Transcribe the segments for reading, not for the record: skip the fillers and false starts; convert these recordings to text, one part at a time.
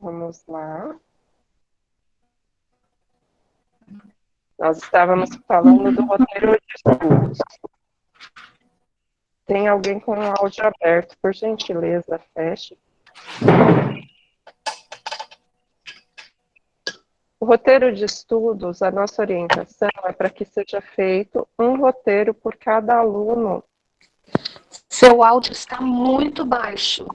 Vamos lá. Nós estávamos falando do roteiro de estudos. Tem alguém com o áudio aberto, por gentileza, feche. O roteiro de estudos, a nossa orientação é para que seja feito um roteiro por cada aluno. Seu áudio está muito baixo.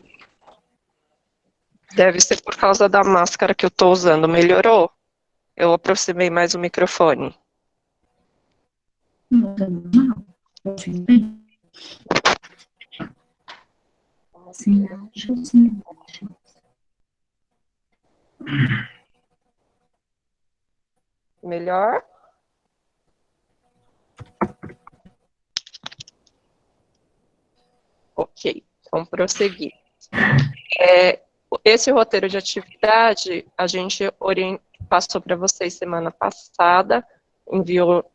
Deve ser por causa da máscara que eu estou usando. Melhorou? Eu aproximei mais o microfone. Não. Sim, sim. Melhor? Ok, vamos prosseguir. Esse roteiro de atividade a gente passou para vocês semana passada,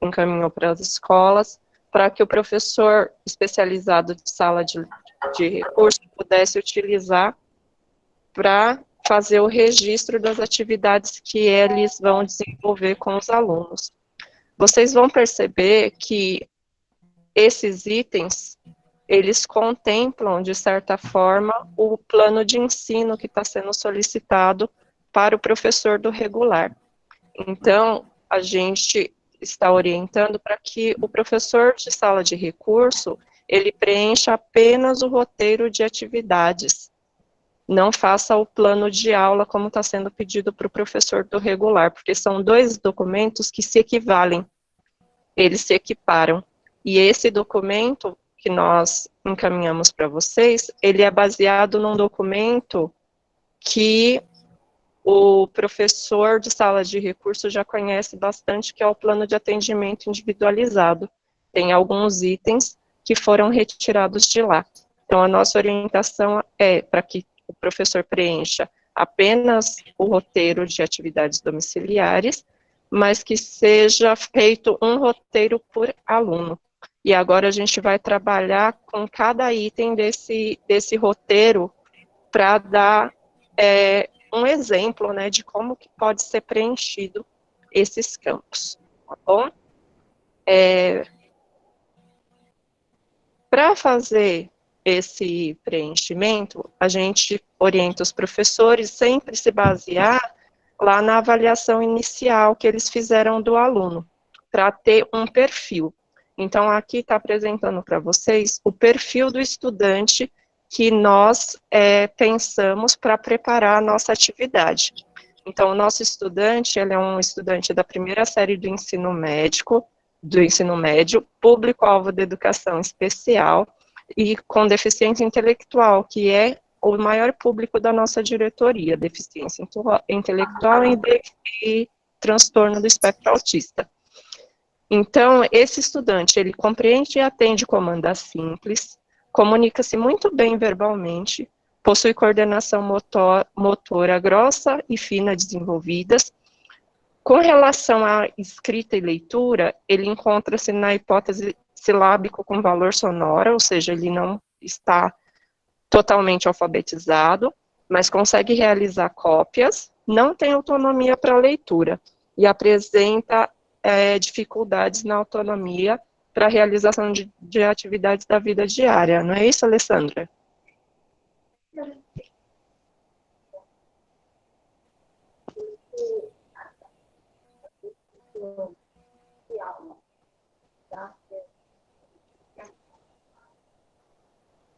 encaminhou para as escolas, para que o professor especializado de sala de recurso pudesse utilizar para fazer o registro das atividades que eles vão desenvolver com os alunos. Vocês vão perceber que esses itens, eles contemplam, de certa forma, o plano de ensino que está sendo solicitado para o professor do regular. Então, a gente está orientando para que o professor de sala de recurso, ele preencha apenas o roteiro de atividades, não faça o plano de aula como está sendo pedido para o professor do regular, porque são dois documentos que se equivalem, eles se equiparam. E esse documento que nós encaminhamos para vocês, ele é baseado num documento que o professor de sala de recurso já conhece bastante, que é o plano de atendimento individualizado. Tem alguns itens que foram retirados de lá. Então, a nossa orientação é para que o professor preencha apenas o roteiro de atividades domiciliares, mas que seja feito um roteiro por aluno. E agora a gente vai trabalhar com cada item desse roteiro para dar um exemplo, né, de como que pode ser preenchido esses campos, tá bom? Para fazer esse preenchimento, a gente orienta os professores sempre se basear lá na avaliação inicial que eles fizeram do aluno, para ter um perfil. Então, aqui está apresentando para vocês o perfil do estudante que nós pensamos para preparar a nossa atividade. Então, o nosso estudante, ele é um estudante da primeira série do ensino médio, público-alvo da educação especial e com deficiência intelectual, que é o maior público da nossa diretoria, deficiência intelectual e transtorno do espectro autista. Então, esse estudante, ele compreende e atende comandas simples, comunica-se muito bem verbalmente, possui coordenação motora grossa e fina desenvolvidas. Com relação à escrita e leitura, ele encontra-se na hipótese silábico com valor sonora, ou seja, ele não está totalmente alfabetizado, mas consegue realizar cópias, não tem autonomia para leitura e apresenta dificuldades na autonomia para a realização de atividades da vida diária. Não é isso, Alessandra?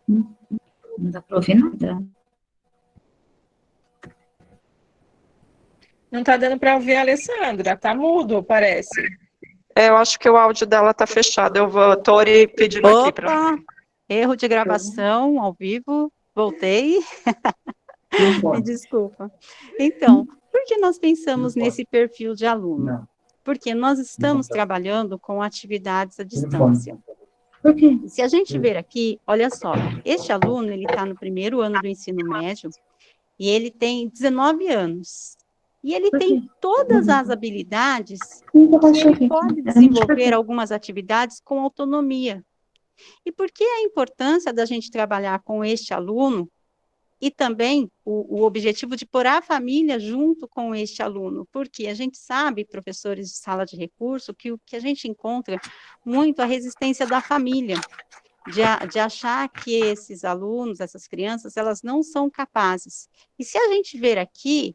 Não dá para ouvir nada. Não está dando para ouvir a Alessandra, está mudo, parece. Eu acho que o áudio dela está fechado. Eu estou pedindo aqui para. Erro de gravação ao vivo, voltei. Me desculpa. Então, por que nós pensamos nesse perfil de aluno? Porque nós estamos trabalhando com atividades à distância. Se a gente ver aqui, olha só, este aluno, ele está no primeiro ano do ensino médio e ele tem 19 anos. E ele tem todas as habilidades que ele pode desenvolver algumas atividades com autonomia. E por que a importância da gente trabalhar com este aluno e também o objetivo de pôr a família junto com este aluno, porque a gente sabe, professores de sala de recurso, que o que a gente encontra muito a resistência da família, de achar que esses alunos, essas crianças, elas não são capazes. E se a gente ver aqui,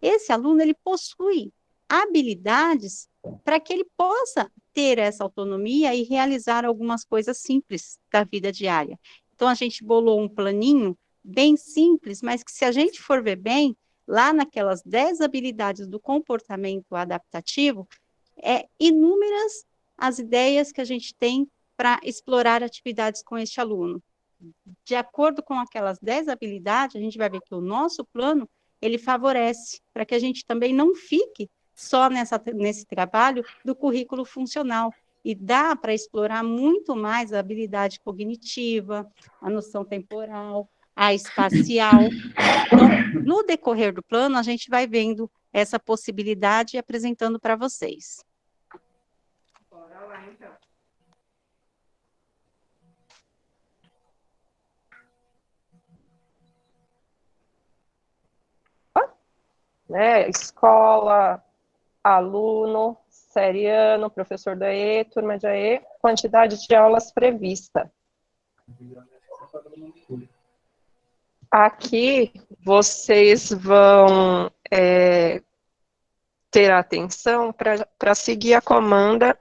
esse aluno, ele possui habilidades para que ele possa ter essa autonomia e realizar algumas coisas simples da vida diária. Então, a gente bolou um planinho bem simples, mas que se a gente for ver bem, lá naquelas 10 habilidades do comportamento adaptativo, inúmeras as ideias que a gente tem para explorar atividades com este aluno. De acordo com aquelas 10 habilidades, a gente vai ver que o nosso plano, ele favorece para que a gente também não fique só nesse trabalho do currículo funcional, e dá para explorar muito mais a habilidade cognitiva, a noção temporal, a espacial. Então, no decorrer do plano, a gente vai vendo essa possibilidade e apresentando para vocês. Bora lá, então. Né? Escola, aluno, série ano, professor da E, turma de AE, quantidade de aulas prevista. Aqui vocês vão ter atenção para seguir a comanda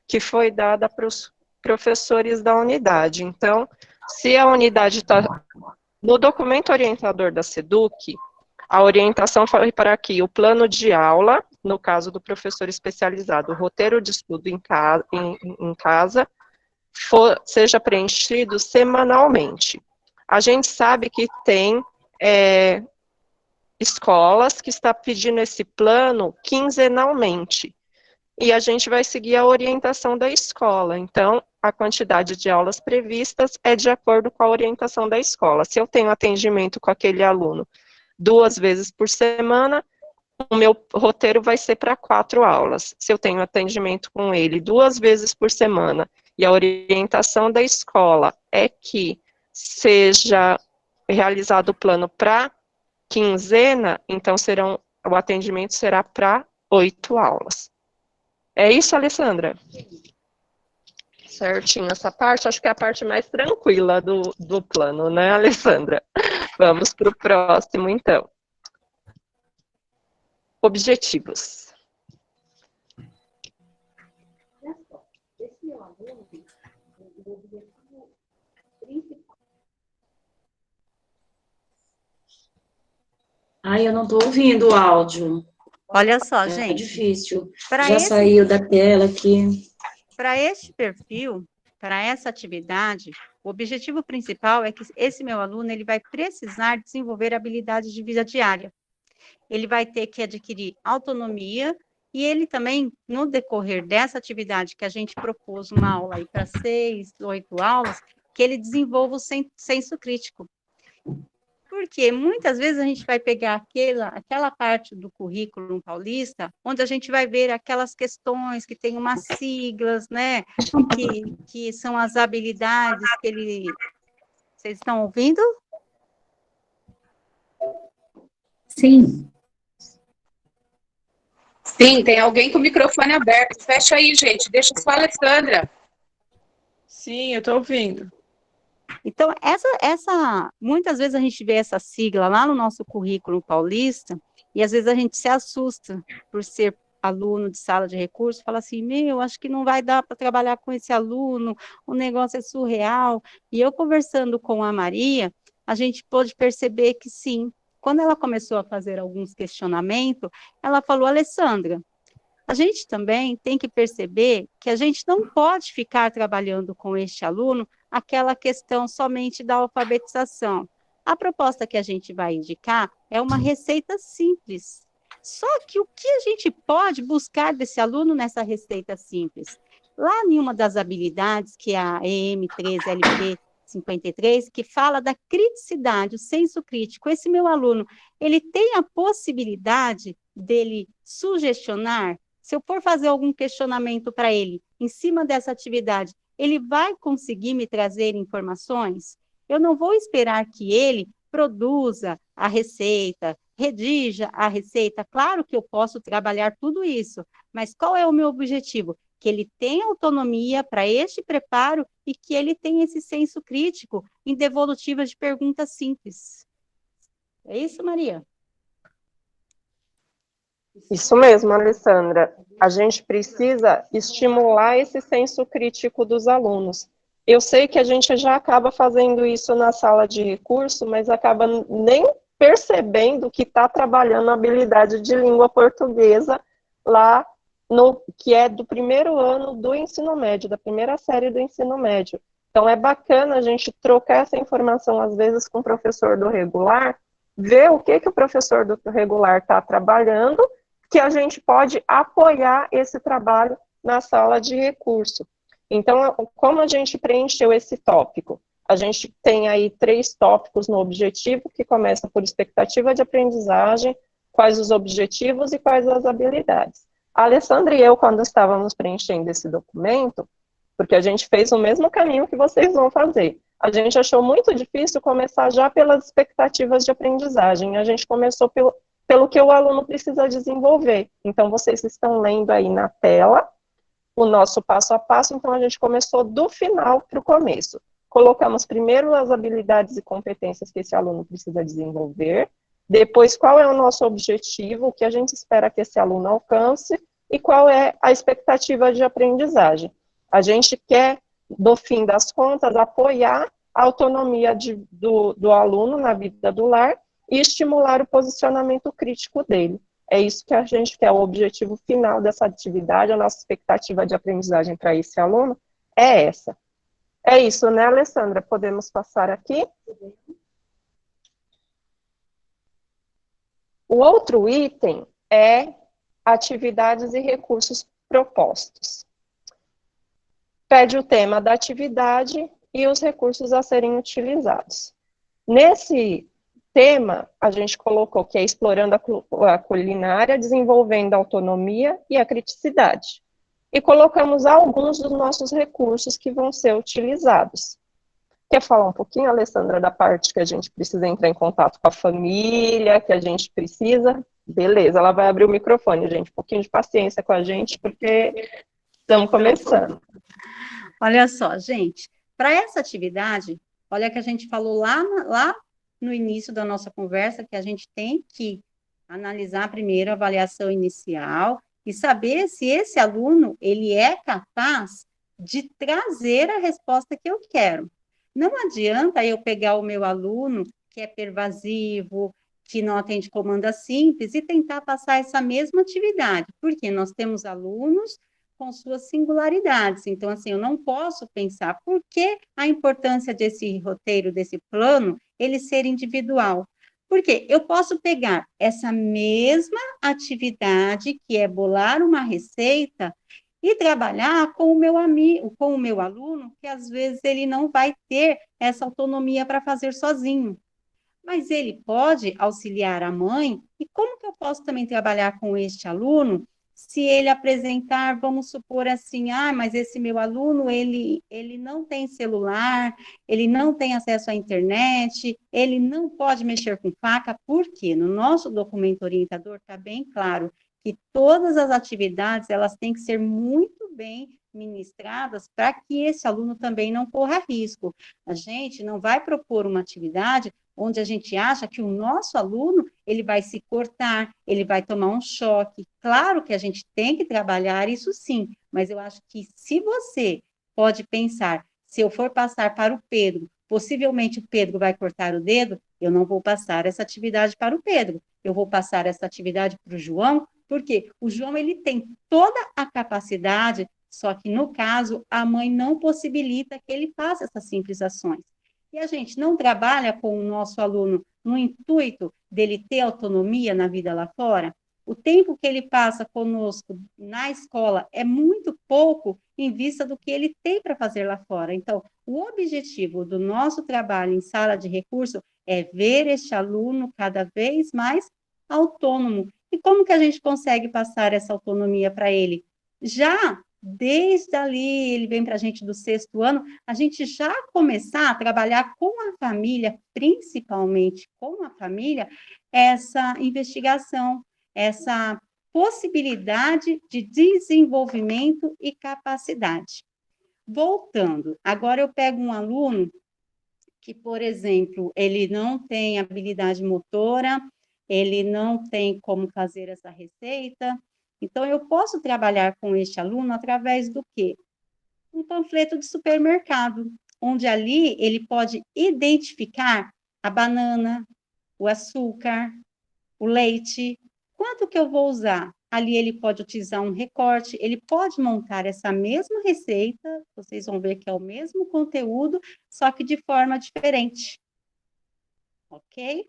que foi dada para os professores da unidade. Então, se a unidade está no documento orientador da SEDUC, a orientação foi para aqui, o plano de aula, no caso do professor especializado, o roteiro de estudo em casa seja preenchido semanalmente. A gente sabe que tem escolas que estão pedindo esse plano quinzenalmente, e a gente vai seguir a orientação da escola. Então, a quantidade de aulas previstas é de acordo com a orientação da escola. Se eu tenho atendimento com aquele aluno 2 vezes por semana, o meu roteiro vai ser para 4 aulas. Se eu tenho atendimento com ele 2 vezes por semana, e a orientação da escola é que seja realizado o plano para quinzena, então o atendimento será para 8 aulas. É isso, Alessandra? Certinho, essa parte, acho que é a parte mais tranquila do plano, né, Alessandra? Vamos para o próximo, então. Objetivos. Esse meu aluno, o objetivo principal. Ai, eu não estou ouvindo o áudio. Olha só, É gente. difícil. Pra Já saiu da tela aqui. Para este perfil, para essa atividade, o objetivo principal é que esse meu aluno ele vai precisar desenvolver habilidades de vida diária. Ele vai ter que adquirir autonomia e ele também, no decorrer dessa atividade que a gente propôs uma aula aí para 6, 8 aulas, que ele desenvolva o senso crítico. Porque muitas vezes a gente vai pegar aquela parte do currículo paulista, onde a gente vai ver aquelas questões que tem umas siglas, né? Que são as habilidades que ele... Vocês estão ouvindo? Sim. Sim, tem alguém com o microfone aberto. Fecha aí, gente. Deixa só a Alessandra. Sim, eu estou ouvindo. Então, muitas vezes a gente vê essa sigla lá no nosso currículo paulista, e às vezes a gente se assusta por ser aluno de sala de recursos, fala assim, acho que não vai dar para trabalhar com esse aluno, o negócio é surreal. E eu conversando com a Maria, a gente pôde perceber que sim. Quando ela começou a fazer alguns questionamentos, ela falou, Alessandra, a gente também tem que perceber que a gente não pode ficar trabalhando com este aluno aquela questão somente da alfabetização. A proposta que a gente vai indicar é uma receita simples. Só que o que a gente pode buscar desse aluno nessa receita simples? Lá em uma das habilidades, que é a EM3LP 53, que fala da criticidade, o senso crítico. Esse meu aluno, ele tem a possibilidade dele sugestionar. Se eu for fazer algum questionamento para ele em cima dessa atividade, ele vai conseguir me trazer informações? Eu não vou esperar que ele produza a receita, redija a receita. Claro que eu posso trabalhar tudo isso, mas qual é o meu objetivo? Que ele tenha autonomia para este preparo e que ele tenha esse senso crítico em devolutivas de perguntas simples. É isso, Maria? Isso mesmo, Alessandra. A gente precisa estimular esse senso crítico dos alunos. Eu sei que a gente já acaba fazendo isso na sala de recurso, mas acaba nem percebendo que está trabalhando a habilidade de língua portuguesa lá no que é do primeiro ano do ensino médio, da primeira série do ensino médio. Então é bacana a gente trocar essa informação às vezes com o professor do regular, ver o que o professor do regular está trabalhando, que a gente pode apoiar esse trabalho na sala de recurso. Então, como a gente preencheu esse tópico? A gente tem aí 3 tópicos no objetivo, que começa por expectativa de aprendizagem, quais os objetivos e quais as habilidades. A Alessandra e eu, quando estávamos preenchendo esse documento, porque a gente fez o mesmo caminho que vocês vão fazer, a gente achou muito difícil começar já pelas expectativas de aprendizagem. A gente começou pelo que o aluno precisa desenvolver. Então, vocês estão lendo aí na tela o nosso passo a passo, então a gente começou do final para o começo. Colocamos primeiro as habilidades e competências que esse aluno precisa desenvolver, depois qual é o nosso objetivo, o que a gente espera que esse aluno alcance, e qual é a expectativa de aprendizagem. A gente quer, no fim das contas, apoiar a autonomia do aluno na vida do lar e estimular o posicionamento crítico dele. É isso que a gente quer, o objetivo final dessa atividade, a nossa expectativa de aprendizagem para esse aluno é essa. É isso, né, Alessandra? Podemos passar aqui? O outro item é atividades e recursos propostos. Pede o tema da atividade e os recursos a serem utilizados. Nesse tema, a gente colocou que é explorando a culinária, desenvolvendo a autonomia e a criticidade. E colocamos alguns dos nossos recursos que vão ser utilizados. Quer falar um pouquinho, Alessandra, da parte que a gente precisa entrar em contato com a família, que a gente precisa? Beleza, ela vai abrir o microfone, gente. Um pouquinho de paciência com a gente, porque estamos começando. Olha só, gente, para essa atividade, olha que a gente falou lá no início da nossa conversa, que a gente tem que analisar primeiro a avaliação inicial e saber se esse aluno, ele é capaz de trazer a resposta que eu quero. Não adianta eu pegar o meu aluno, que é pervasivo, que não atende comanda simples, e tentar passar essa mesma atividade, porque nós temos alunos com suas singularidades. Então, assim, eu não posso pensar por que a importância desse roteiro, desse plano, ele ser individual. Porque eu posso pegar essa mesma atividade, que é bolar uma receita, e trabalhar com o meu amigo, com o meu aluno, que às vezes ele não vai ter essa autonomia para fazer sozinho. Mas ele pode auxiliar a mãe, e como que eu posso também trabalhar com este aluno se ele apresentar, vamos supor assim, mas esse meu aluno, ele não tem celular, ele não tem acesso à internet, ele não pode mexer com faca, porque no nosso documento orientador está bem claro que todas as atividades, elas têm que ser muito bem ministradas para que esse aluno também não corra risco. A gente não vai propor uma atividade onde a gente acha que o nosso aluno, ele vai se cortar, ele vai tomar um choque. Claro que a gente tem que trabalhar isso sim, mas eu acho que se você pode pensar, se eu for passar para o Pedro, possivelmente o Pedro vai cortar o dedo, eu não vou passar essa atividade para o Pedro, eu vou passar essa atividade para o João, porque o João, ele tem toda a capacidade, só que no caso, a mãe não possibilita que ele faça essas simples ações. E a gente não trabalha com o nosso aluno no intuito dele ter autonomia na vida lá fora. O tempo que ele passa conosco na escola é muito pouco em vista do que ele tem para fazer lá fora. Então, o objetivo do nosso trabalho em sala de recurso é ver este aluno cada vez mais autônomo. E como que a gente consegue passar essa autonomia para ele? Já desde ali, ele vem para a gente do 6º ano, a gente já começar a trabalhar com a família, principalmente com a família, essa investigação, essa possibilidade de desenvolvimento e capacidade. Voltando, agora eu pego um aluno que, por exemplo, ele não tem habilidade motora, ele não tem como fazer essa receita, então eu posso trabalhar com este aluno através do quê? Um panfleto de supermercado, onde ali ele pode identificar a banana, o açúcar, o leite, quanto que eu vou usar? Ali ele pode utilizar um recorte, ele pode montar essa mesma receita, vocês vão ver que é o mesmo conteúdo, só que de forma diferente. Ok?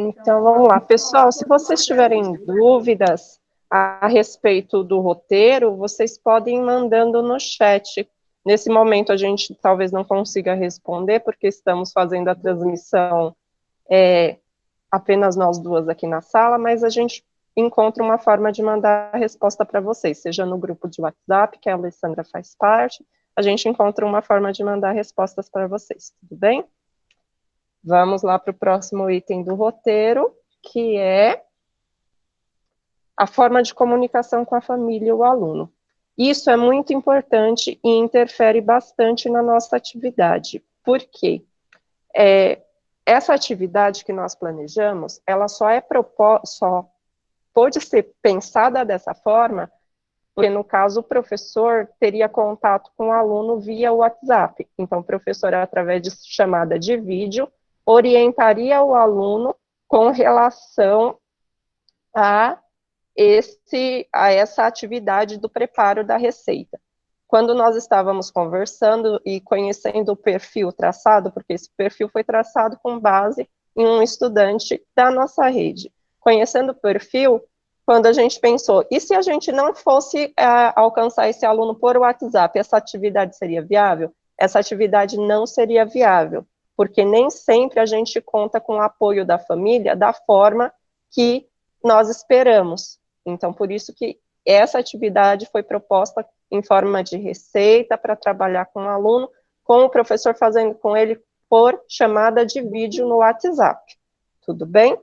Então, vamos lá. Pessoal, se vocês tiverem dúvidas a respeito do roteiro, vocês podem ir mandando no chat. Nesse momento, a gente talvez não consiga responder, porque estamos fazendo a transmissão apenas nós duas aqui na sala, mas a gente encontra uma forma de mandar a resposta para vocês, seja no grupo de WhatsApp, que a Alessandra faz parte, a gente encontra uma forma de mandar respostas para vocês, tudo bem? Vamos lá para o próximo item do roteiro, que é a forma de comunicação com a família e o aluno. Isso é muito importante e interfere bastante na nossa atividade. Por quê? Essa atividade que nós planejamos, ela só pode ser pensada dessa forma, porque, no caso, o professor teria contato com o aluno via WhatsApp. Então, o professor, através de chamada de vídeo, orientaria o aluno com relação a essa atividade do preparo da receita. Quando nós estávamos conversando e conhecendo o perfil traçado, porque esse perfil foi traçado com base em um estudante da nossa rede. Conhecendo o perfil, quando a gente pensou, e se a gente não fosse alcançar esse aluno por WhatsApp, essa atividade seria viável? Essa atividade não seria viável, porque nem sempre a gente conta com o apoio da família da forma que nós esperamos. Então, por isso que essa atividade foi proposta em forma de receita para trabalhar com o aluno, com o professor fazendo com ele por chamada de vídeo no WhatsApp. Tudo bem?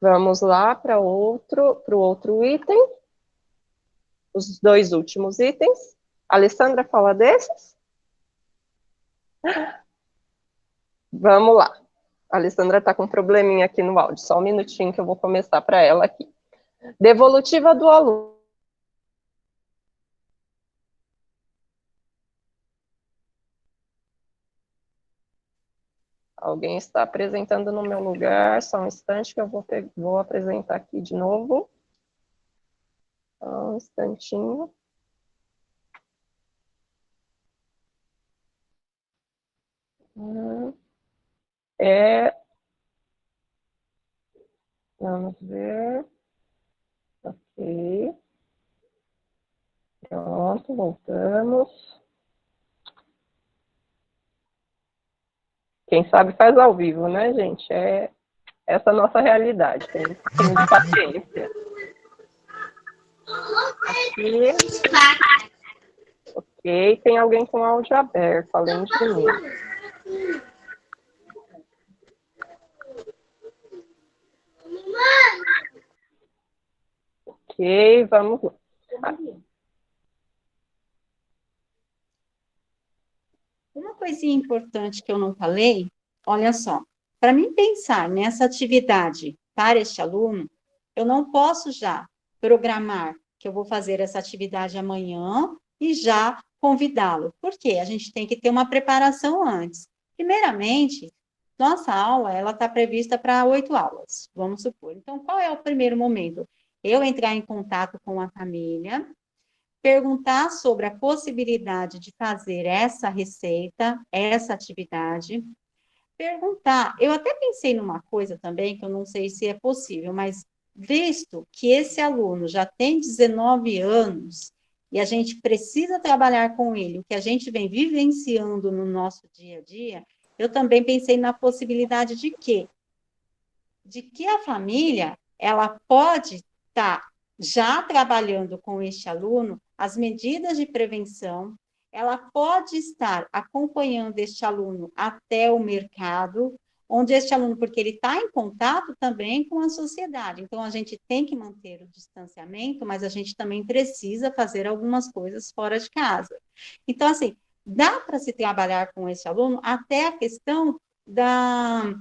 Vamos lá para o outro item. Os dois últimos itens. A Alessandra fala desses? Vamos lá. A Alessandra está com um probleminha aqui no áudio. Só um minutinho que eu vou começar para ela aqui. Devolutiva do aluno. Alguém está apresentando no meu lugar, só um instante que eu vou apresentar aqui de novo. Só um instantinho. Vamos ver. Ok. Pronto, voltamos. Quem sabe faz ao vivo, né, gente? É essa a nossa realidade. Tem paciência. Aqui. Ok, tem alguém com áudio aberto, além de mim. Ok, vamos lá. Uma coisinha importante que eu não falei, olha só, para mim pensar nessa atividade para este aluno, eu não posso já programar que eu vou fazer essa atividade amanhã e já convidá-lo. Por quê? A gente tem que ter uma preparação antes. Primeiramente, nossa aula, ela está prevista para 8 aulas, vamos supor. Então, qual é o primeiro momento? Eu entrar em contato com a família, perguntar sobre a possibilidade de fazer essa receita, essa atividade, perguntar, eu até pensei numa coisa também, que eu não sei se é possível, mas visto que esse aluno já tem 19 anos, e a gente precisa trabalhar com ele, o que a gente vem vivenciando no nosso dia a dia, eu também pensei na possibilidade de quê? De que a família ela pode estar já trabalhando com este aluno as medidas de prevenção, ela pode estar acompanhando este aluno até o mercado, onde este aluno, porque ele está em contato também com a sociedade, então a gente tem que manter o distanciamento, mas a gente também precisa fazer algumas coisas fora de casa. Então, assim, dá para se trabalhar com esse aluno até a questão da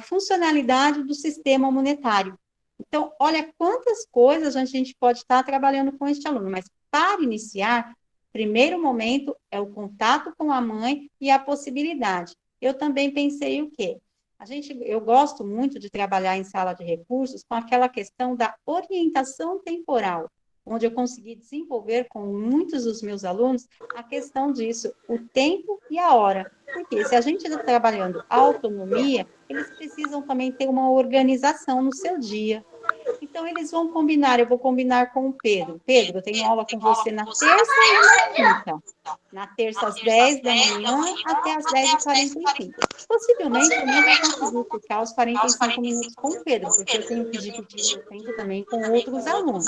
funcionalidade do sistema monetário. Então, olha quantas coisas a gente pode estar trabalhando com este aluno, mas para iniciar, primeiro momento é o contato com a mãe e a possibilidade. Eu também pensei o quê? Eu gosto muito de trabalhar em sala de recursos com aquela questão da orientação temporal, onde eu consegui desenvolver com muitos dos meus alunos a questão disso, o tempo e a hora. Porque se a gente está trabalhando autonomia, eles precisam também ter uma organização no seu dia. Então, eles vão combinar, eu vou combinar com o Pedro. Pedro, eu tenho aula com você na terça e na quinta. Na terça, às 10 da manhã, até às 10h45. Possivelmente, eu não vou conseguir ficar os 45 minutos com o Pedro, porque eu tenho que dividir o tempo também com outros alunos.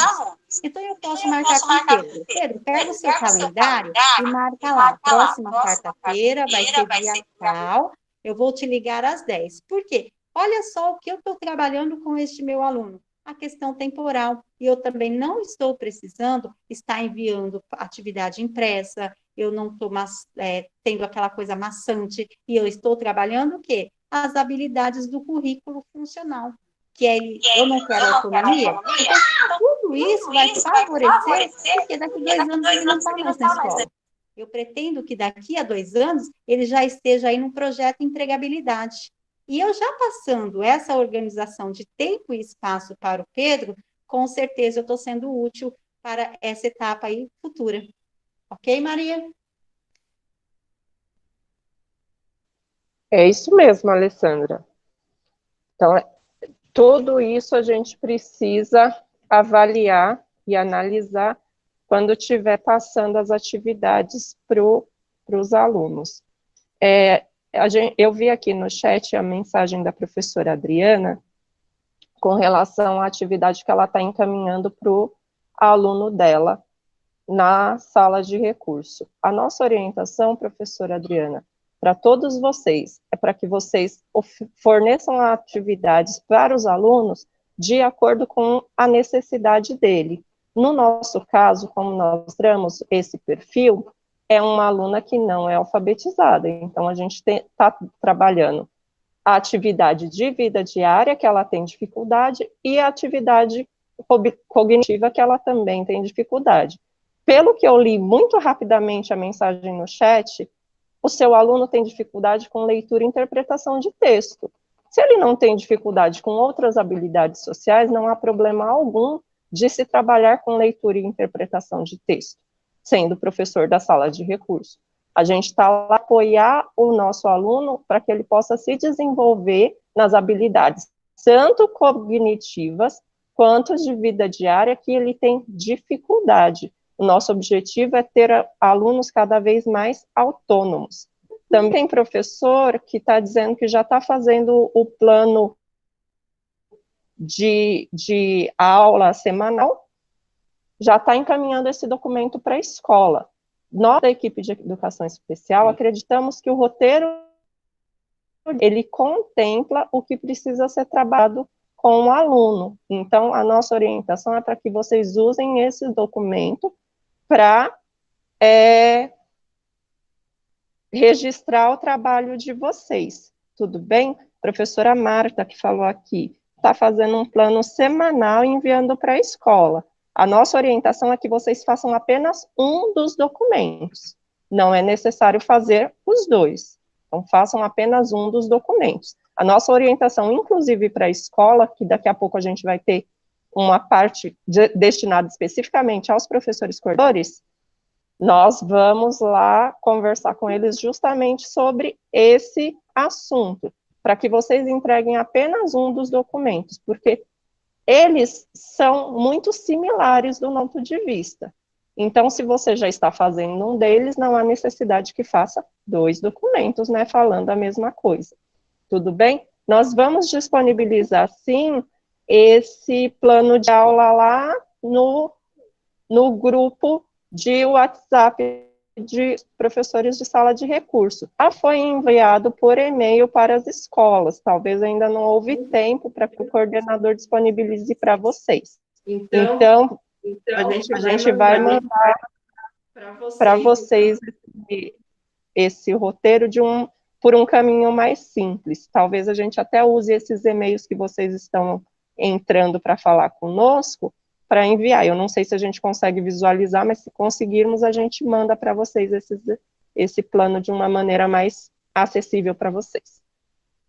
Então, eu posso marcar com o Pedro. Pedro, pega o seu calendário e marca lá. Próxima quarta-feira, vai ser dia tal, eu vou te ligar às 10. Por quê? Olha só o que eu estou trabalhando com este meu aluno. A questão temporal. E eu também não estou precisando estar enviando atividade impressa, eu não estou tendo aquela coisa maçante, e eu estou trabalhando o quê? As habilidades do currículo funcional, que é eu não quero autonomia. Então, tudo isso vai favorecer, porque daqui a 2 anos ele não está mais na escola. Eu pretendo que daqui a 2 anos ele já esteja aí num projeto de empregabilidade. E eu já passando essa organização de tempo e espaço para o Pedro, com certeza eu estou sendo útil para essa etapa aí futura. Ok, Maria? É isso mesmo, Alessandra. Então, tudo isso a gente precisa avaliar e analisar quando estiver passando as atividades para os alunos. Eu vi aqui no chat a mensagem da professora Adriana com relação à atividade que ela está encaminhando para o aluno dela na sala de recurso. A nossa orientação, professora Adriana, para todos vocês, é para que vocês forneçam atividades para os alunos de acordo com a necessidade dele. No nosso caso, como nós mostramos esse perfil, é uma aluna que não é alfabetizada, então a gente está trabalhando a atividade de vida diária, que ela tem dificuldade, e a atividade cognitiva, que ela também tem dificuldade. Pelo que eu li muito rapidamente a mensagem no chat, o seu aluno tem dificuldade com leitura e interpretação de texto. Se ele não tem dificuldade com outras habilidades sociais, não há problema algum de se trabalhar com leitura e interpretação de texto, sendo professor da sala de recurso. A gente está lá para apoiar o nosso aluno para que ele possa se desenvolver nas habilidades, tanto cognitivas, quanto de vida diária, que ele tem dificuldade. O nosso objetivo é ter alunos cada vez mais autônomos. Também tem professor que está dizendo que já está fazendo o plano de aula semanal, já está encaminhando esse documento para a escola. Nós, da equipe de educação especial, acreditamos que o roteiro, ele contempla o que precisa ser trabalhado com o aluno. Então, a nossa orientação é para que vocês usem esse documento para registrar o trabalho de vocês. Tudo bem? Professora Marta, que falou aqui, está fazendo um plano semanal e enviando para a escola. A nossa orientação é que vocês façam apenas um dos documentos. Não é necessário fazer os dois. Então, façam apenas um dos documentos. A nossa orientação, inclusive para a escola, que daqui a pouco a gente vai ter uma parte destinada especificamente aos professores coordenadores, nós vamos lá conversar com eles justamente sobre esse assunto, para que vocês entreguem apenas um dos documentos, porque eles são muito similares do ponto de vista. Então, se você já está fazendo um deles, não há necessidade que faça 2 documentos, né, falando a mesma coisa. Tudo bem? Nós vamos disponibilizar, sim, esse plano de aula lá no grupo de WhatsApp de professores de sala de recurso. Já foi enviado por e-mail para as escolas, talvez ainda não houve tempo para que o coordenador disponibilize para vocês. Então, a gente vai mandar para vocês esse roteiro por um caminho mais simples. Talvez a gente até use esses e-mails que vocês estão entrando para falar conosco, para enviar. Eu não sei se a gente consegue visualizar, mas se conseguirmos, a gente manda para vocês esse plano de uma maneira mais acessível para vocês.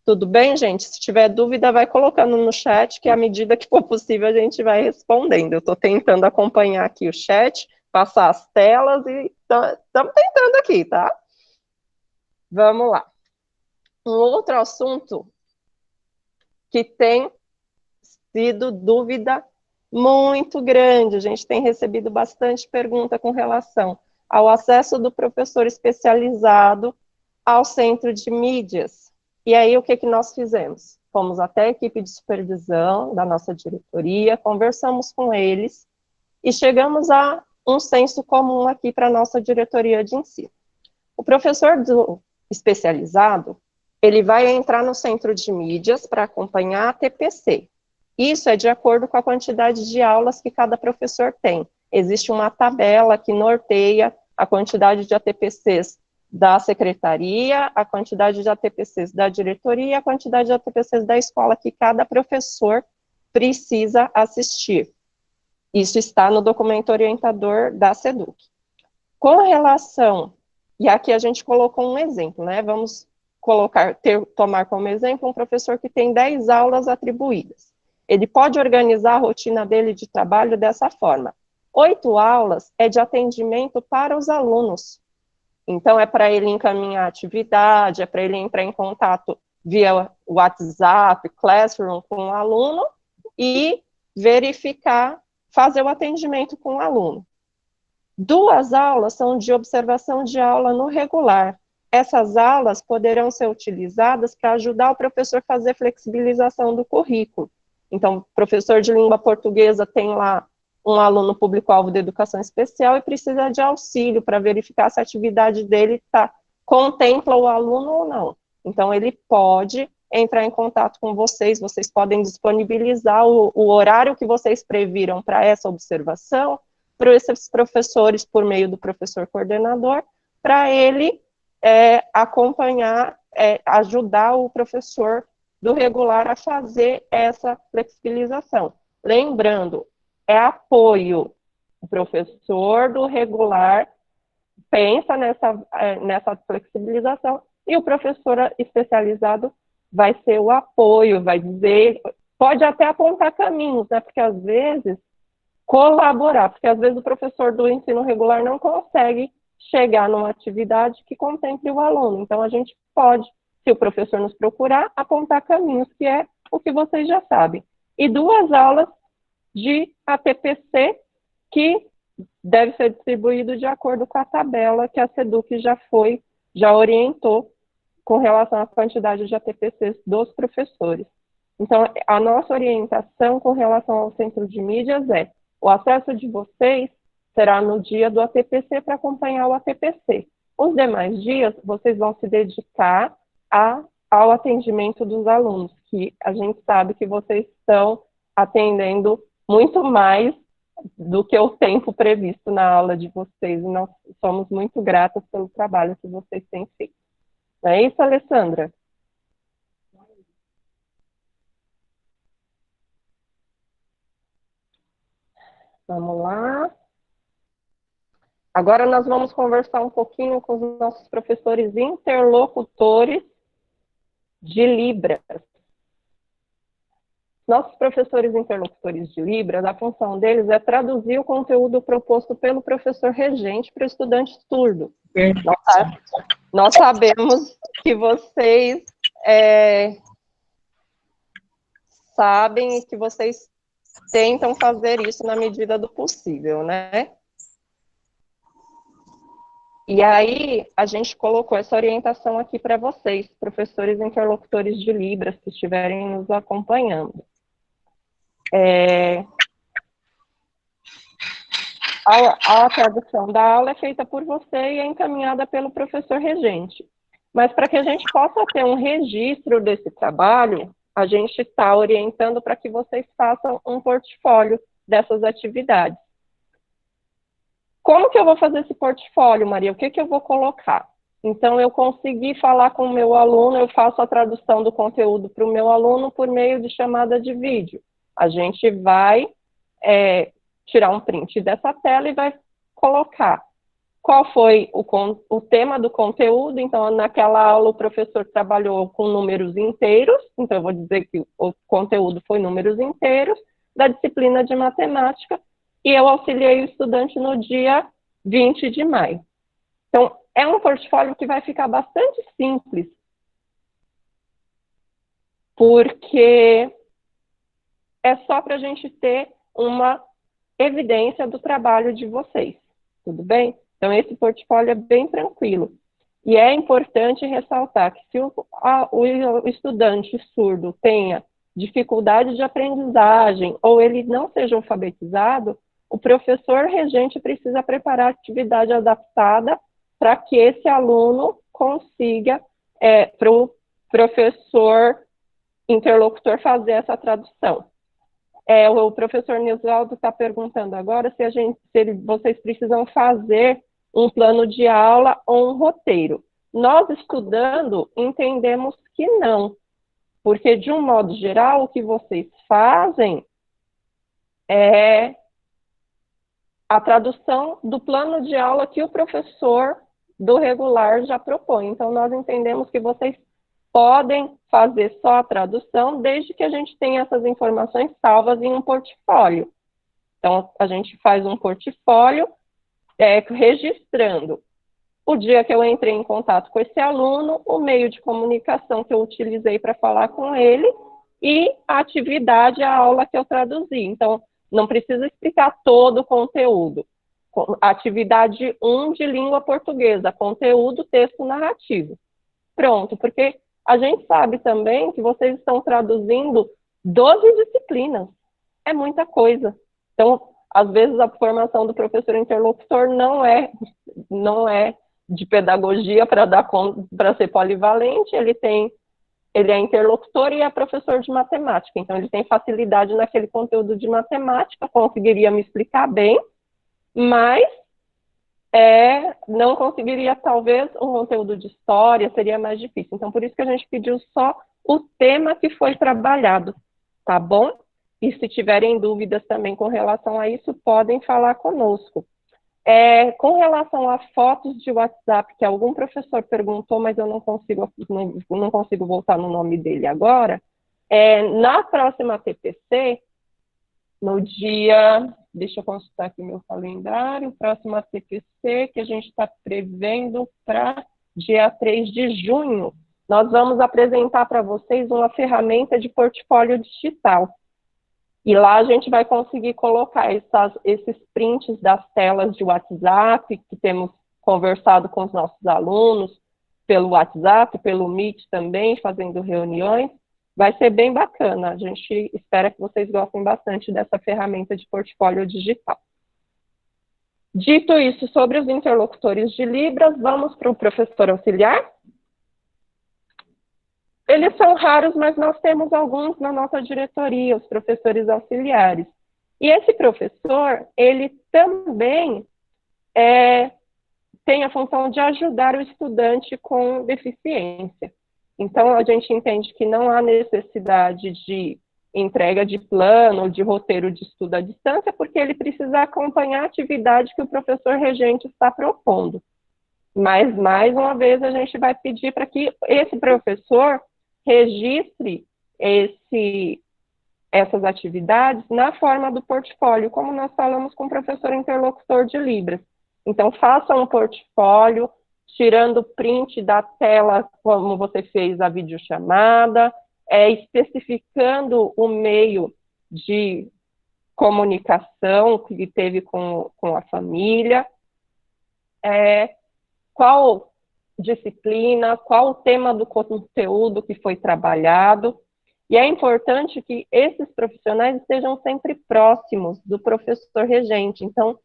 Tudo bem, gente? Se tiver dúvida, vai colocando no chat, que à medida que for possível, a gente vai respondendo. Eu estou tentando acompanhar aqui o chat, passar as telas e estamos tentando aqui, tá? Vamos lá. Um outro assunto que tem sido dúvida muito grande, a gente tem recebido bastante pergunta com relação ao acesso do professor especializado ao centro de mídias. E aí, o que nós fizemos? Fomos até a equipe de supervisão da nossa diretoria, conversamos com eles e chegamos a um senso comum aqui para a nossa diretoria de ensino. O professor especializado, ele vai entrar no centro de mídias para acompanhar a TPC. Isso é de acordo com a quantidade de aulas que cada professor tem. Existe uma tabela que norteia a quantidade de ATPCs da secretaria, a quantidade de ATPCs da diretoria e a quantidade de ATPCs da escola que cada professor precisa assistir. Isso está no documento orientador da SEDUC. Com relação, e aqui a gente colocou um exemplo, né? Vamos tomar como exemplo um professor que tem 10 aulas atribuídas. Ele pode organizar a rotina dele de trabalho dessa forma. 8 aulas é de atendimento para os alunos. Então, é para ele encaminhar atividade, é para ele entrar em contato via WhatsApp, Classroom com o aluno e verificar, fazer o atendimento com o aluno. 2 aulas são de observação de aula no regular. Essas aulas poderão ser utilizadas para ajudar o professor a fazer flexibilização do currículo. Então, o professor de língua portuguesa tem lá um aluno público-alvo de educação especial e precisa de auxílio para verificar se a atividade dele contempla o aluno ou não. Então, ele pode entrar em contato com vocês podem disponibilizar o horário que vocês previram para essa observação, para esses professores, por meio do professor coordenador, para ele acompanhar, ajudar o professor do regular a fazer essa flexibilização. Lembrando, é apoio. O professor do regular pensa nessa flexibilização e o professor especializado vai ser o apoio, vai dizer, pode até apontar caminhos, né? Porque às vezes colaborar, porque às vezes o professor do ensino regular não consegue chegar numa atividade que contemple o aluno. Então a gente pode, se o professor nos procurar, apontar caminhos, que é o que vocês já sabem. E 2 aulas de ATPC que deve ser distribuído de acordo com a tabela que a SEDUC já orientou com relação à quantidade de ATPCs dos professores. Então, a nossa orientação com relação ao centro de mídias é: o acesso de vocês será no dia do ATPC para acompanhar o ATPC. Os demais dias, vocês vão se dedicar ao atendimento dos alunos, que a gente sabe que vocês estão atendendo muito mais do que o tempo previsto na aula de vocês, e nós somos muito gratas pelo trabalho que vocês têm feito. Não é isso, Alessandra? Vamos lá. Agora nós vamos conversar um pouquinho com os nossos professores interlocutores de Libras. Nossos professores interlocutores de Libras, a função deles é traduzir o conteúdo proposto pelo professor regente para o estudante surdo. Nós sabemos que vocês sabem e que vocês tentam fazer isso na medida do possível, né? E aí, a gente colocou essa orientação aqui para vocês, professores interlocutores de Libras, que estiverem nos acompanhando. A tradução da aula é feita por você e é encaminhada pelo professor regente. Mas para que a gente possa ter um registro desse trabalho, a gente está orientando para que vocês façam um portfólio dessas atividades. Como que eu vou fazer esse portfólio, Maria? O que eu vou colocar? Então, eu consegui falar com o meu aluno, eu faço a tradução do conteúdo para o meu aluno por meio de chamada de vídeo. A gente vai tirar um print dessa tela e vai colocar qual foi o tema do conteúdo. Então, naquela aula, o professor trabalhou com números inteiros, então eu vou dizer que o conteúdo foi números inteiros, da disciplina de matemática, e eu auxiliei o estudante no dia 20 de maio. Então, é um portfólio que vai ficar bastante simples, porque é só para a gente ter uma evidência do trabalho de vocês, tudo bem? Então, esse portfólio é bem tranquilo. E é importante ressaltar que se o estudante surdo tenha dificuldade de aprendizagem ou ele não seja alfabetizado, o professor regente precisa preparar atividade adaptada para que esse aluno consiga, para o professor interlocutor fazer essa tradução. O professor Nivaldo está perguntando agora se vocês precisam fazer um plano de aula ou um roteiro. Nós, estudando, entendemos que não, porque, de um modo geral, o que vocês fazem é a tradução do plano de aula que o professor do regular já propõe. Então, nós entendemos que vocês podem fazer só a tradução, desde que a gente tenha essas informações salvas em um portfólio. Então, a gente faz um portfólio registrando o dia que eu entrei em contato com esse aluno, o meio de comunicação que eu utilizei para falar com ele e a atividade, a aula que eu traduzi. Então, não precisa explicar todo o conteúdo. Atividade 1 de língua portuguesa, conteúdo, texto narrativo. Pronto, porque a gente sabe também que vocês estão traduzindo 12 disciplinas. É muita coisa. Então, às vezes, a formação do professor interlocutor não é de pedagogia para ser polivalente, ele é interlocutor e é professor de matemática. Então, ele tem facilidade naquele conteúdo de matemática, conseguiria me explicar bem, mas não conseguiria, talvez, um conteúdo de história, seria mais difícil. Então, por isso que a gente pediu só o tema que foi trabalhado, tá bom? E se tiverem dúvidas também com relação a isso, podem falar conosco. Com relação a fotos de WhatsApp, que algum professor perguntou, mas eu não consigo voltar no nome dele agora, na próxima TPC, no dia, deixa eu consultar aqui meu calendário, próxima TPC, que a gente está prevendo para dia 3 de junho, nós vamos apresentar para vocês uma ferramenta de portfólio digital. E lá a gente vai conseguir colocar esses prints das telas de WhatsApp, que temos conversado com os nossos alunos, pelo WhatsApp, pelo Meet também, fazendo reuniões. Vai ser bem bacana. A gente espera que vocês gostem bastante dessa ferramenta de portfólio digital. Dito isso, sobre os interlocutores de Libras, vamos para o professor auxiliar. Eles são raros, mas nós temos alguns na nossa diretoria, os professores auxiliares. E esse professor, ele também tem a função de ajudar o estudante com deficiência. Então, a gente entende que não há necessidade de entrega de plano, de roteiro de estudo à distância, porque ele precisa acompanhar a atividade que o professor regente está propondo. Mas, mais uma vez, a gente vai pedir para que esse professor registre essas atividades na forma do portfólio, como nós falamos com o professor interlocutor de Libras. Então, faça um portfólio, tirando print da tela, como você fez a videochamada, especificando o meio de comunicação que teve com a família, qual disciplina, qual o tema do conteúdo que foi trabalhado, E é importante que esses profissionais estejam sempre próximos do professor regente. Então,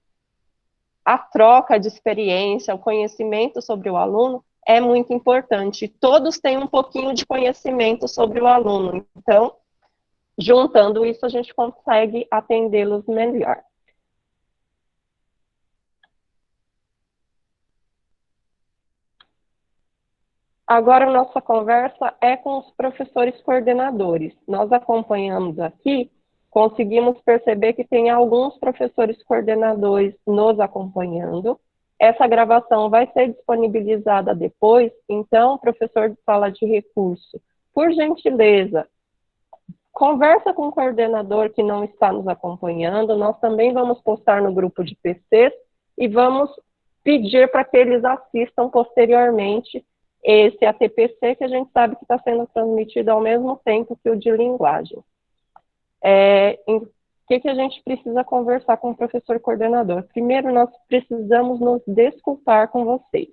a troca de experiência, o conhecimento sobre o aluno é muito importante. Todos têm um pouquinho de conhecimento sobre o aluno. Então, juntando isso, a gente consegue atendê-los melhor. Agora, a nossa conversa é com os professores coordenadores. Nós acompanhamos aqui, conseguimos perceber que tem alguns professores coordenadores nos acompanhando. Essa gravação vai ser disponibilizada depois, então, professor de sala de recurso, por gentileza, conversa com o coordenador que não está nos acompanhando. Nós também vamos postar no grupo de PCs e vamos pedir para que eles assistam posteriormente esse ATPC, que a gente sabe que está sendo transmitido ao mesmo tempo que o de linguagem. O que a gente precisa conversar com o professor coordenador? Primeiro, nós precisamos nos desculpar com vocês.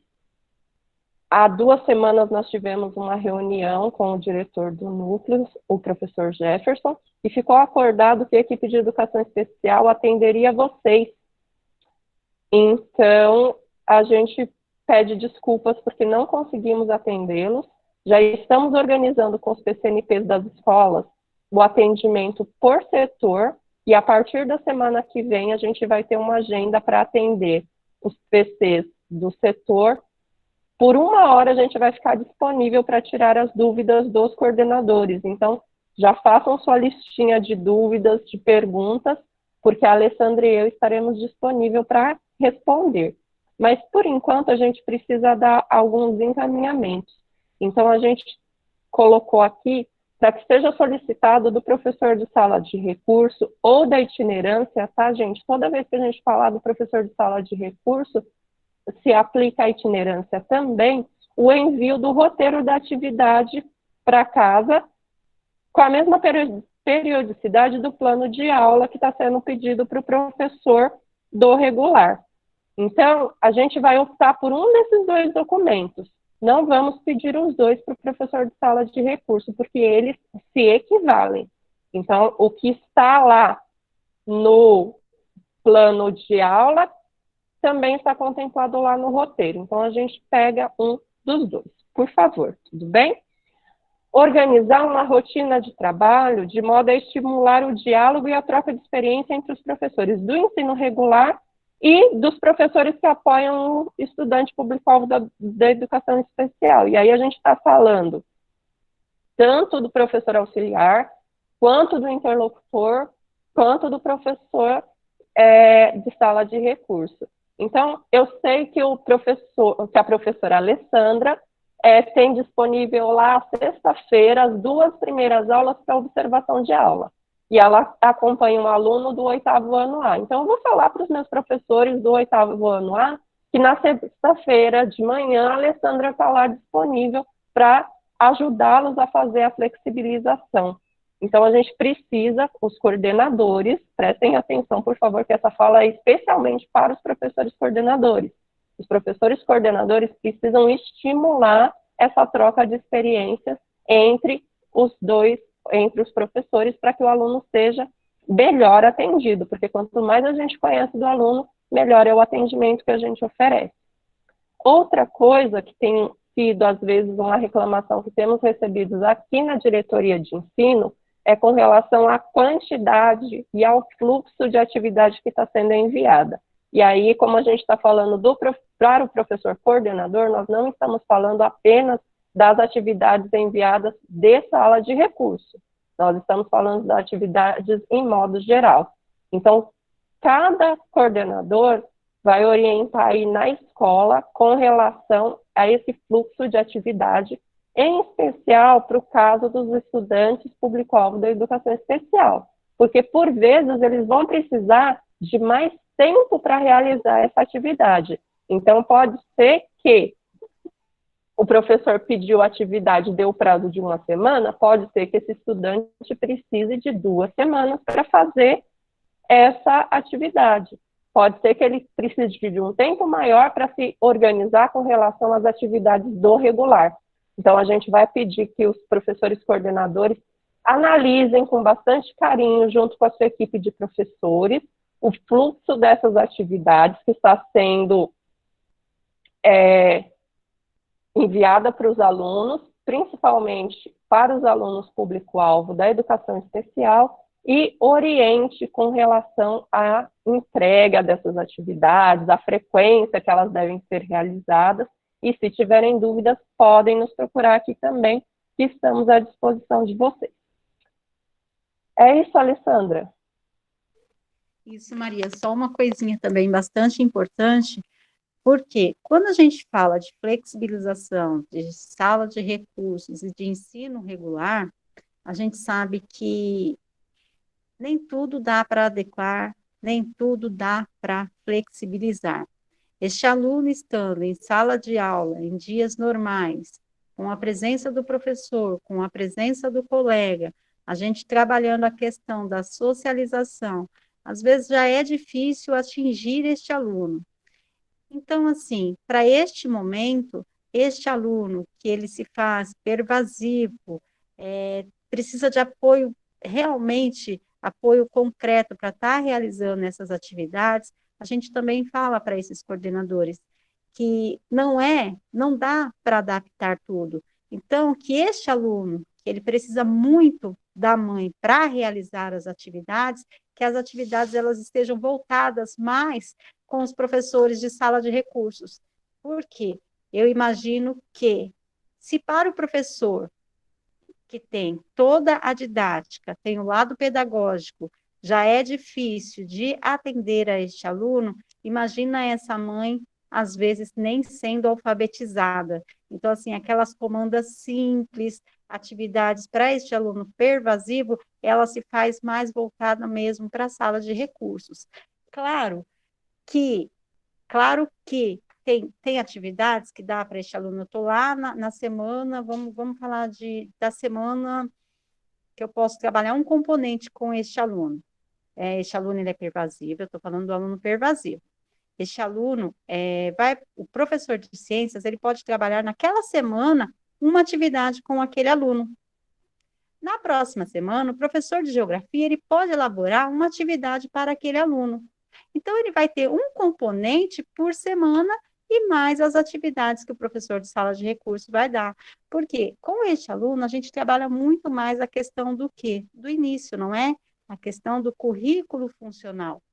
Há 2 semanas nós tivemos uma reunião com o diretor do núcleo, o professor Jefferson, e ficou acordado que a equipe de educação especial atenderia vocês. Então, a gente pede desculpas porque não conseguimos atendê-los. Já estamos organizando com os PCNPs das escolas o atendimento por setor, e a partir da semana que vem a gente vai ter uma agenda para atender os PCs do setor. Por 1 hora a gente vai ficar disponível para tirar as dúvidas dos coordenadores. Então, já façam sua listinha de dúvidas, de perguntas, porque a Alessandra e eu estaremos disponíveis para responder. Mas, por enquanto, a gente precisa dar alguns encaminhamentos. Então, a gente colocou aqui para que seja solicitado do professor de sala de recurso ou da itinerância, tá, gente? Toda vez que a gente falar do professor de sala de recurso, se aplica a itinerância também, o envio do roteiro da atividade para casa, com a mesma periodicidade do plano de aula que está sendo pedido para o professor do regular. Então, a gente vai optar por um desses 2 documentos. Não vamos pedir os 2 para o professor de sala de recurso, porque eles se equivalem. Então, o que está lá no plano de aula também está contemplado lá no roteiro. Então, a gente pega um dos 2, por favor, tudo bem? Organizar uma rotina de trabalho de modo a estimular o diálogo e a troca de experiência entre os professores do ensino regular e dos professores que apoiam o estudante público-alvo da educação especial. E aí a gente está falando tanto do professor auxiliar, quanto do interlocutor, quanto do professor de sala de recurso. Então, eu sei que a professora Alessandra tem disponível lá, sexta-feira, as 2 primeiras aulas para observação de aula. E ela acompanha um aluno do 8º ano A. Então, eu vou falar para os meus professores do 8º ano A que na sexta-feira de manhã a Alessandra está lá disponível para ajudá-los a fazer a flexibilização. Então, a gente precisa, os coordenadores, prestem atenção, por favor, que essa fala é especialmente para os professores coordenadores. Os professores coordenadores precisam estimular essa troca de experiências entre os professores, para que o aluno seja melhor atendido, porque quanto mais a gente conhece do aluno, melhor é o atendimento que a gente oferece. Outra coisa que tem sido, às vezes, uma reclamação que temos recebido aqui na diretoria de ensino, é com relação à quantidade e ao fluxo de atividade que está sendo enviada. E aí, como a gente está falando para o professor coordenador, nós não estamos falando apenas das atividades enviadas de sala de recurso. Nós estamos falando das atividades em modo geral. Então, cada coordenador vai orientar aí na escola com relação a esse fluxo de atividade, em especial para o caso dos estudantes público-alvo da educação especial. Porque, por vezes, eles vão precisar de mais tempo para realizar essa atividade. Então, pode ser que o professor pediu a atividade, deu o prazo de 1 semana, pode ser que esse estudante precise de 2 semanas para fazer essa atividade. Pode ser que ele precise de um tempo maior para se organizar com relação às atividades do regular. Então, a gente vai pedir que os professores coordenadores analisem com bastante carinho, junto com a sua equipe de professores, o fluxo dessas atividades que está sendo enviada para os alunos, principalmente para os alunos público-alvo da educação especial, e oriente com relação à entrega dessas atividades, à frequência que elas devem ser realizadas, e se tiverem dúvidas, podem nos procurar aqui também, que estamos à disposição de vocês. É isso, Alessandra? Isso, Maria. Só uma coisinha também bastante importante, porque quando a gente fala de flexibilização, de sala de recursos e de ensino regular, a gente sabe que nem tudo dá para adequar, nem tudo dá para flexibilizar. Este aluno estando em sala de aula, em dias normais, com a presença do professor, com a presença do colega, a gente trabalhando a questão da socialização, às vezes já é difícil atingir este aluno. Então, assim, para este momento, este aluno que ele se faz pervasivo, precisa de apoio, realmente, apoio concreto para estar realizando essas atividades, a gente também fala para esses coordenadores que não dá para adaptar tudo. Então, que este aluno, que ele precisa muito da mãe para realizar as atividades, que as atividades elas estejam voltadas mais com os professores de sala de recursos. Por quê? Eu imagino que, se para o professor que tem toda a didática, tem o lado pedagógico, já é difícil de atender a este aluno, imagina essa mãe, às vezes, nem sendo alfabetizada. Então, assim, aquelas comandas simples, atividades para este aluno pervasivo, ela se faz mais voltada mesmo para a sala de recursos. Claro que tem atividades que dá para este aluno. Eu estou lá na semana, vamos falar da semana que eu posso trabalhar um componente com este aluno. Este aluno ele é pervasivo, eu estou falando do aluno pervasivo. Este aluno, o professor de ciências, ele pode trabalhar naquela semana uma atividade com aquele aluno. Na próxima semana, o professor de geografia, ele pode elaborar uma atividade para aquele aluno. Então, ele vai ter um componente por semana e mais as atividades que o professor de sala de recursos vai dar. Porque com este aluno, a gente trabalha muito mais a questão do quê? Do início, não é? A questão do currículo funcional.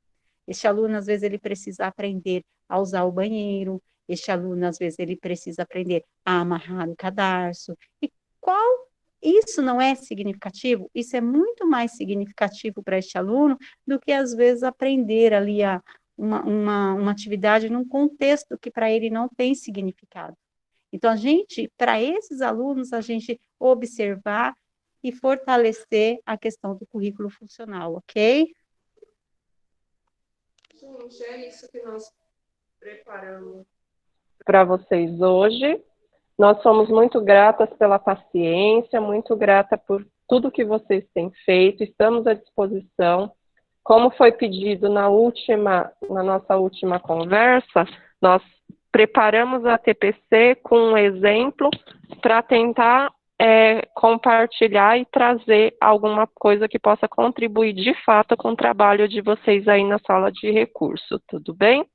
Este aluno, às vezes, ele precisa aprender a usar o banheiro, este aluno, às vezes, ele precisa aprender a amarrar o cadarço. E isso não é significativo? Isso é muito mais significativo para este aluno do que, às vezes, aprender ali uma atividade num contexto que para ele não tem significado. Então, para esses alunos, a gente observar e fortalecer a questão do currículo funcional, ok? Gente, é isso que nós preparamos para vocês hoje. Nós somos muito gratas pela paciência, muito grata por tudo que vocês têm feito, estamos à disposição. Como foi pedido na nossa última conversa, nós preparamos a TPC com um exemplo para tentar compartilhar e trazer alguma coisa que possa contribuir de fato com o trabalho de vocês aí na sala de recurso, tudo bem?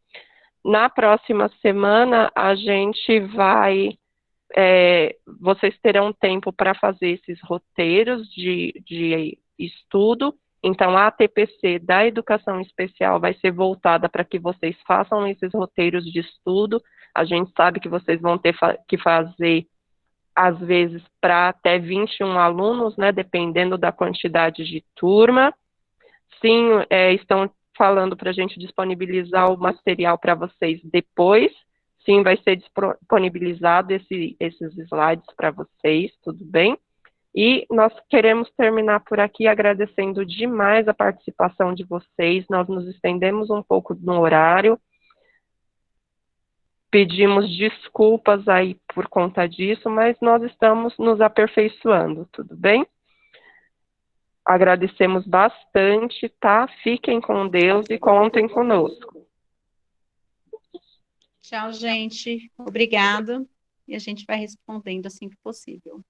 Na próxima semana, a gente vocês terão tempo para fazer esses roteiros de estudo. Então, a TPC da Educação Especial vai ser voltada para que vocês façam esses roteiros de estudo. A gente sabe que vocês vão ter que fazer, às vezes, para até 21 alunos, né, dependendo da quantidade de turma. Sim, estão falando para a gente disponibilizar o material para vocês depois. Sim, vai ser disponibilizado esses slides para vocês, tudo bem? E nós queremos terminar por aqui agradecendo demais a participação de vocês. Nós nos estendemos um pouco no horário. Pedimos desculpas aí por conta disso, mas nós estamos nos aperfeiçoando, tudo bem? Agradecemos bastante, tá? Fiquem com Deus e contem conosco. Tchau, gente. Obrigada. E a gente vai respondendo assim que possível.